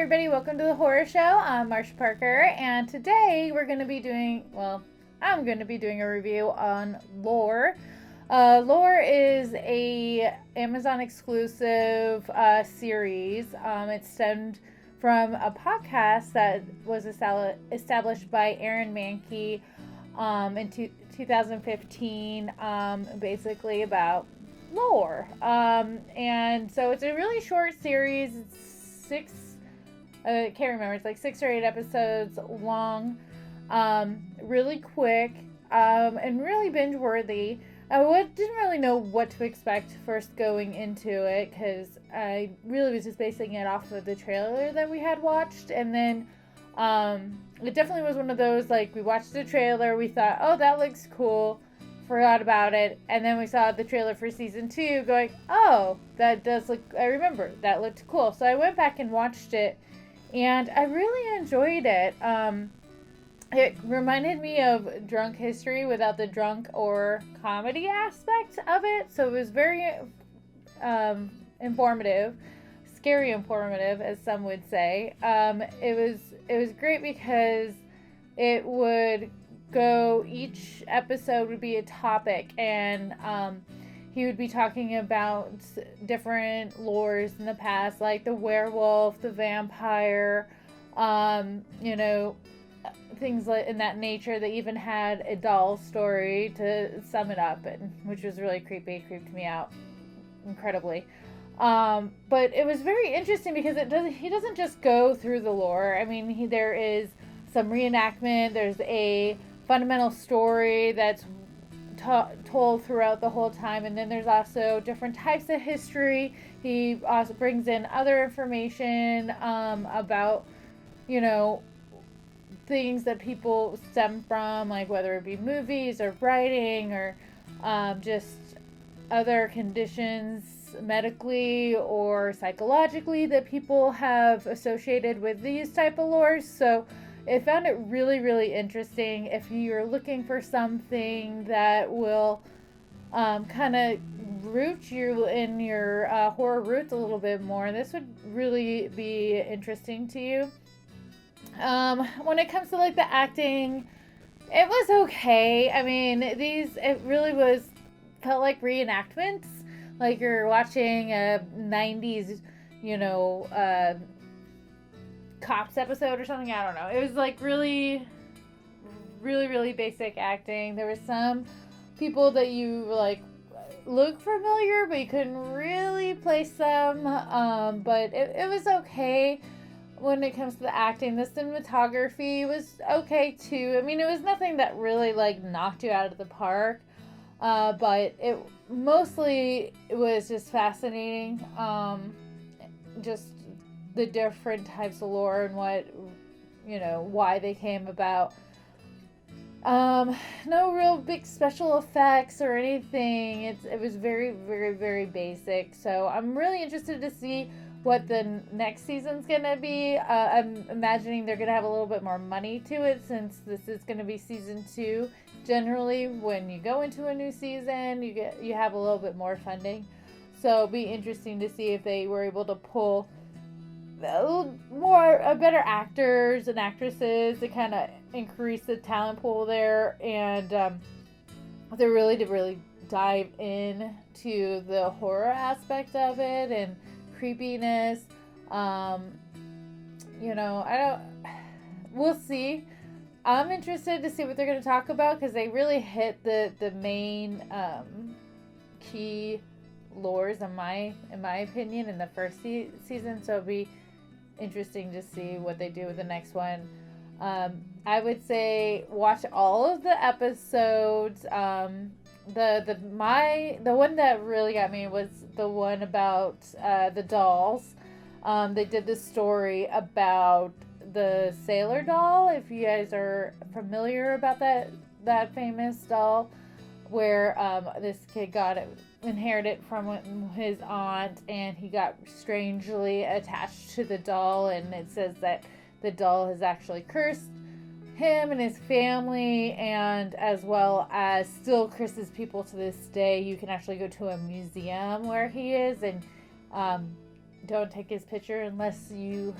everybody, welcome to the horror show. I'm Marcia Parker, and today I'm going to be doing a review on Lore. Lore is a Amazon exclusive series. It stemmed from a podcast that was established by Aaron Mahnke in 2015, basically about lore. And so it's a really short series. It's I can't remember, it's like 6 or 8 episodes long, really quick, and really binge worthy. I didn't really know what to expect first going into it, because I really was just basing it off of the trailer that we had watched, and then it definitely was one of those, like, we watched the trailer, we thought, oh, that looks cool, forgot about it, and then we saw the trailer for season 2, going, oh, that does look, I remember, that looked cool. So I went back and watched it, and I really enjoyed it. It reminded me of Drunk History without the drunk or comedy aspect of it, so it was very informative, scary informative, as some would say. It was great because it would go, each episode would be a topic, and he would be talking about different lores in the past, like the werewolf, the vampire, things like in that nature. They even had a doll story to sum it up, and which was really creepy. It creeped me out incredibly. But it was very interesting because he doesn't just go through the lore. I mean, there is some reenactment. There's a fundamental story that's told throughout the whole time, and then there's also different types of history. He also brings in other information about, things that people stem from, like whether it be movies or writing or just other conditions medically or psychologically that people have associated with these type of lores. So I found it really, really interesting. If you're looking for something that will kind of root you in your horror roots a little bit more, this would really be interesting to you. When it comes to like the acting, it was okay. I mean, it really felt like reenactments, like you're watching a 90s, Cops episode or something. I don't know. It was like really, really, really basic acting. There were some people that you like look familiar, but you couldn't really place them. But it was okay when it comes to the acting. The cinematography was okay too. I mean, it was nothing that really like knocked you out of the park. But it was just fascinating. Just the different types of lore and what, why they came about. No real big special effects or anything. It was very, very, very basic. So I'm really interested to see what the next season's gonna be. I'm imagining they're gonna have a little bit more money to it, since this is gonna be season 2. Generally, when you go into a new season, you have a little bit more funding. So it'll be interesting to see if they were able to pull better actors and actresses to kind of increase the talent pool there, and they really to really dive in to the horror aspect of it and creepiness. We'll see. I'm interested to see what they're going to talk about, because they really hit the main key lores in my opinion in the first season. So it'll be interesting to see what they do with the next one. I would say watch all of the episodes. The one that really got me was the one about the dolls. They did this story about the Sailor doll, if you guys are familiar about that famous doll, where this kid inherited from his aunt, and he got strangely attached to the doll, and it says that the doll has actually cursed him and his family, and as well as still curses people to this day. You can actually go to a museum where he is, and don't take his picture unless you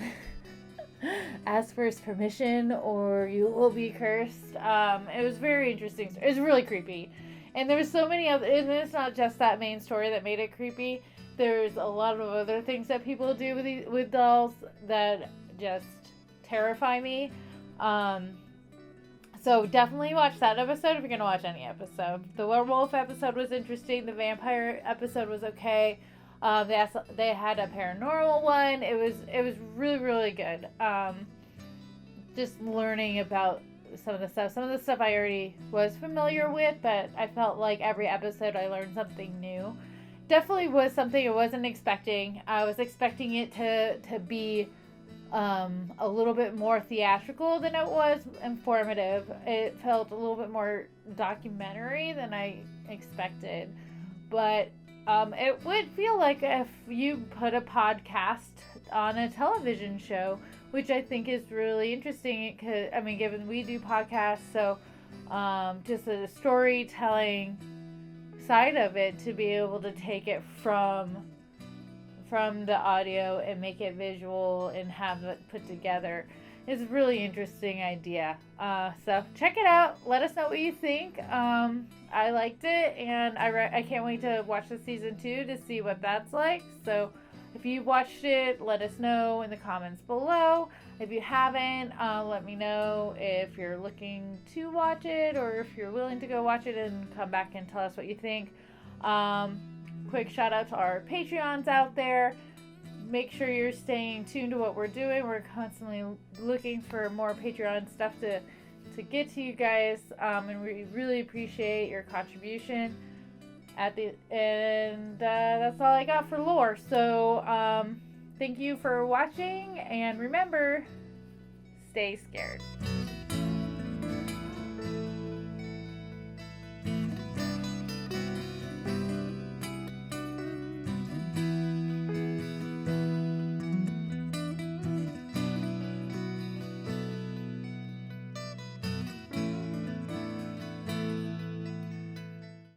ask for his permission or you will be cursed. It was very interesting. It was really creepy. And there was so many other, and it's not just that main story that made it creepy. There's a lot of other things that people do with dolls that just terrify me. So definitely watch that episode if you're gonna watch any episode. The werewolf episode was interesting. The vampire episode was okay. They had a paranormal one. It was really, really good. Just learning about some of the stuff. Some of the stuff I already was familiar with, but I felt like every episode I learned something new. Definitely was something I wasn't expecting. I was expecting it to be a little bit more theatrical than it was informative. It felt a little bit more documentary than I expected. But it would feel like if you put a podcast on a television show, which I think is really interesting. Because, I mean, given we do podcasts, so just a storytelling side of it, to be able to take it from the audio and make it visual and have it put together is a really interesting idea. So check it out. Let us know what you think. I liked it, and I can't wait to watch the season 2 to see what that's like. So if you watched it, let us know in the comments below. If you haven't, let me know if you're looking to watch it or if you're willing to go watch it and come back and tell us what you think. Quick shout out to our Patreons out there. Make sure you're staying tuned to what we're doing. We're constantly looking for more Patreon stuff to get to you guys, and we really appreciate your contribution. That's all I got for lore. So thank you for watching, and remember, stay scared.